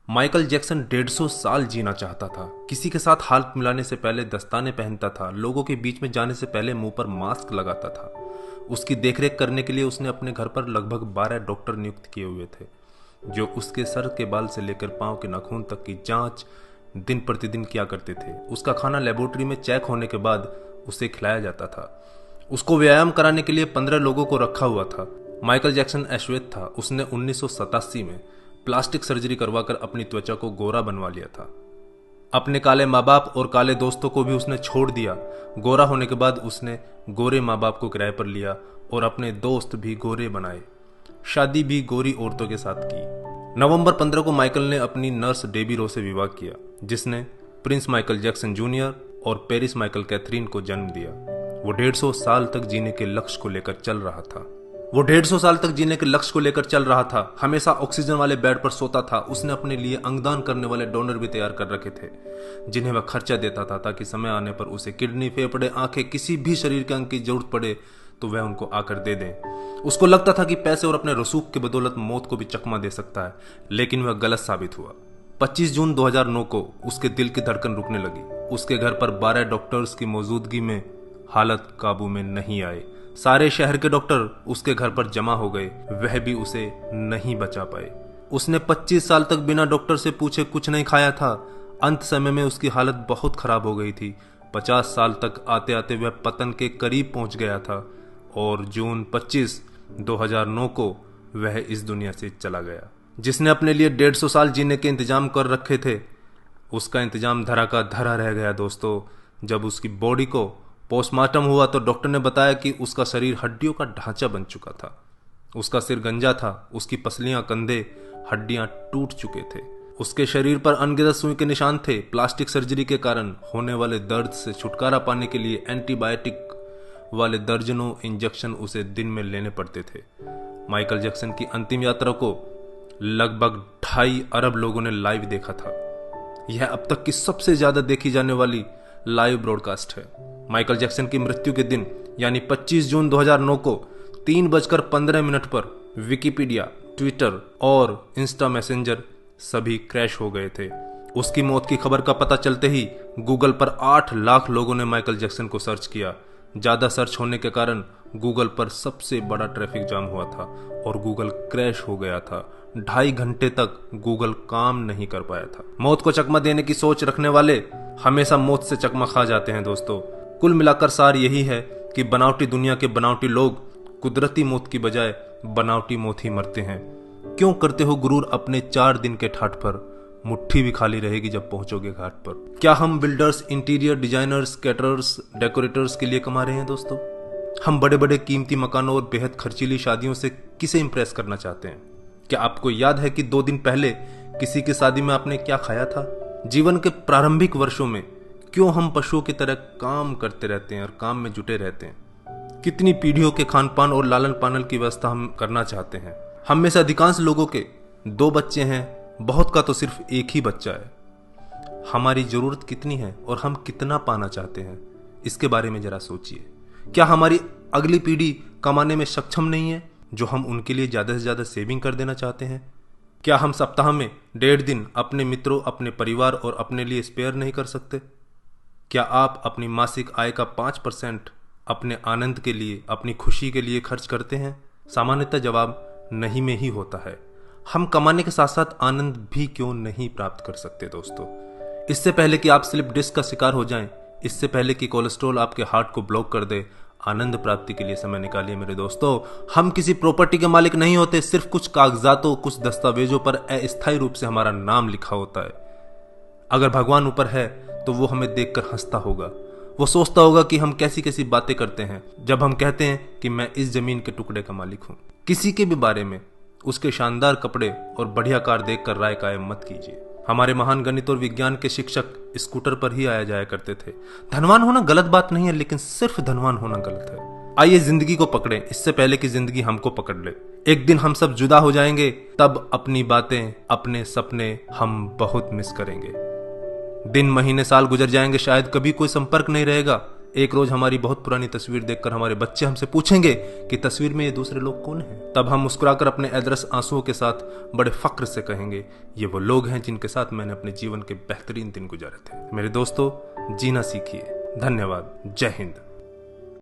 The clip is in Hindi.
माइकल जैक्सन 150 साल जीना चाहता था। किसी के साथ हाथ मिलाने से पहले दस्ताने पहनता था, लोगों के बीच में जाने से पहले मुंह पर मास्क लगाता था। उसकी देखरेख करने के लिए उसने अपने घर पर लगभग 12 डॉक्टर नियुक्त किए हुए थे, जो उसके सर के बाल से लेकर पांव के नाखून तक की जांच दिन प्रतिदिन किया करते थे। उसका खाना लेबोरेटरी में चेक होने के बाद उसे खिलाया जाता था। उसको व्यायाम कराने के लिए 15 लोगों को रखा हुआ था। माइकल जैक्सन अश्वेत था। उसने 1987 में प्लास्टिक सर्जरी करवाकर अपनी त्वचा को गोरा बनवा लिया था। अपने काले माँ बाप और काले दोस्तों को भी उसने छोड़ दिया। गोरा होने के बाद उसने गोरे माँ बाप को किराए पर लिया और अपने दोस्त भी गोरे बनाए। शादी भी गोरी औरतों के साथ की। नवंबर 15 को माइकल ने अपनी नर्स डेबी रो से विवाह किया, जिसने प्रिंस माइकल जैक्सन जूनियर और पेरिस माइकल कैथरीन को जन्म दिया। वो 150 साल तक जीने के लक्ष्य को लेकर चल रहा था। हमेशा ऑक्सीजन वाले बेड पर सोता था। उसने अपने लिए अंगदान करने वाले डोनर भी तैयार कर रखे थे, जिन्हें वह खर्चा देता था ताकि समय आने पर उसे किडनी, फेफड़े, आंखें, किसी भी शरीर के अंग की जरूरत पड़े तो वह उनको आकर दे दें। उसको लगता था कि पैसे और अपने रसूख की बदौलत मौत को भी चकमा दे सकता है, लेकिन वह गलत साबित हुआ। 25 जून 2009 को उसके दिल की धड़कन रुकने लगी। उसके घर पर 12 डॉक्टर्स की मौजूदगी में हालत काबू में नहीं आए। सारे शहर के डॉक्टर उसके घर पर जमा हो गए, वह भी उसे नहीं बचा पाए। उसने 25 साल तक बिना डॉक्टर से पूछे कुछ नहीं खाया था। अंत समय में उसकी हालत बहुत खराब हो गई थी। 50 साल तक आते आते वह पतन के करीब पहुंच गया था और जून 25, 2009 को वह इस दुनिया से चला गया। जिसने अपने लिए 150 साल जीने के इंतजाम कर रखे थे, उसका इंतजाम धरा का धरा रह गया दोस्तों। जब उसकी बॉडी को पोस्टमार्टम हुआ तो डॉक्टर ने बताया कि उसका शरीर हड्डियों का ढांचा बन चुका था। उसका सिर गंजा था, उसकी पसलियां, कंधे, हड्डियां टूट चुके थे। उसके शरीर पर अनगिनत सुई के निशान थे। प्लास्टिक सर्जरी के कारण होने वाले दर्द से छुटकारा पाने के लिए एंटीबायोटिक वाले दर्जनों इंजेक्शन उसे दिन में लेने पड़ते थे। माइकल जैक्सन की अंतिम यात्रा को लगभग 2.5 अरब लोगों ने लाइव देखा था। यह अब तक की सबसे ज्यादा देखी जाने वाली लाइव ब्रॉडकास्ट है। माइकल जैक्सन की मृत्यु के दिन यानी 25 जून 2009 को 3:15 पर विकिपीडिया, ट्विटर और इंस्टा मैसेंजर सभी क्रैश हो गए थे। उसकी मौत की खबर का पता चलते ही गूगल पर 8 लाख लोगों ने माइकल जैक्सन को सर्च किया। ज्यादा सर्च होने के कारण गूगल पर सबसे बड़ा ट्रैफिक जाम हुआ था और गूगल क्रैश हो गया था। 2.5 घंटे तक गूगल काम नहीं कर पाया था। मौत को चकमा देने की सोच रखने वाले हमेशा मौत से चकमा खा जाते हैं दोस्तों। कुल मिलाकर सार यही है कि बनावटी दुनिया के बनावटी लोग कुदरती मौत की बजाय बनावटी मौत ही मरते हैं। क्यों करते हो गुरूर अपने 4 दिन के ठाठ पर? मुट्ठी भी खाली रहेगी जब पहुंचोगे घाट पर। क्या हम builders, interior designers, caterers, decorators के लिए कमा रहे हैं दोस्तों? हम बड़े बड़े कीमती मकानों और बेहद खर्चीली शादियों से किसे इंप्रेस करना चाहते हैं? क्या आपको याद है कि 2 दिन पहले किसी की शादी में आपने क्या खाया था? जीवन के प्रारंभिक वर्षों में क्यों हम पशुओं की तरह काम करते रहते हैं और काम में जुटे रहते हैं? कितनी पीढ़ियों के खान पान और लालन पालन की व्यवस्था हम करना चाहते हैं? हम में से अधिकांश लोगों के 2 बच्चे हैं, बहुत का तो सिर्फ एक ही बच्चा है। हमारी जरूरत कितनी है और हम कितना पाना चाहते हैं, इसके बारे में जरा सोचिए। क्या हमारी अगली पीढ़ी कमाने में सक्षम नहीं है जो हम उनके लिए ज्यादा से ज्यादा सेविंग कर देना चाहते हैं? क्या हम सप्ताह में 1.5 दिन अपने मित्रों, अपने परिवार और अपने लिए स्पेयर नहीं कर सकते? क्या आप अपनी मासिक आय का 5% अपने आनंद के लिए, अपनी खुशी के लिए खर्च करते हैं? सामान्यतः जवाब नहीं में ही होता है। हम कमाने के साथ साथ आनंद भी क्यों नहीं प्राप्त कर सकते दोस्तों? इससे पहले कि आप स्लिप डिस्क का शिकार हो जाएं, इससे पहले कि कोलेस्ट्रॉल आपके हार्ट को ब्लॉक कर दे, आनंद प्राप्ति के लिए समय निकालिए मेरे दोस्तों। हम किसी प्रॉपर्टी के मालिक नहीं होते, सिर्फ कुछ कागजातों, कुछ दस्तावेजों पर अस्थायी रूप से हमारा नाम लिखा होता है। अगर भगवान ऊपर है तो वो हमें देखकर हंसता होगा। वो सोचता होगा कि हम कैसी कैसी बातें करते हैं जब हम कहते हैं कि मैं इस जमीन के टुकड़े का मालिक हूं। किसी के भी बारे में उसके शानदार कपड़े और बढ़िया कार देखकर राय कायम मत कीजिए। हमारे महान गणित और विज्ञान के शिक्षक स्कूटर पर ही आया जाया करते थे। धनवान होना गलत बात नहीं है, लेकिन सिर्फ धनवान होना गलत है। आइए जिंदगी को पकड़ें इससे पहले कि जिंदगी हमको पकड़ ले। एक दिन हम सब जुदा हो जाएंगे, तब अपनी बातें, अपने सपने हम बहुत मिस करेंगे। दिन, महीने, साल गुजर जाएंगे, शायद कभी कोई संपर्क नहीं रहेगा। एक रोज हमारी बहुत पुरानी तस्वीर देखकर हमारे बच्चे हमसे पूछेंगे कि तस्वीर में ये दूसरे लोग कौन हैं। तब हम मुस्कुराकर अपने अदरस आंसुओं के साथ बड़े फक्र से कहेंगे, ये वो लोग हैं जिनके साथ मैंने अपने जीवन के बेहतरीन दिन गुजारे थे। मेरे दोस्तों, जीना सीखिए। धन्यवाद। जय हिंद।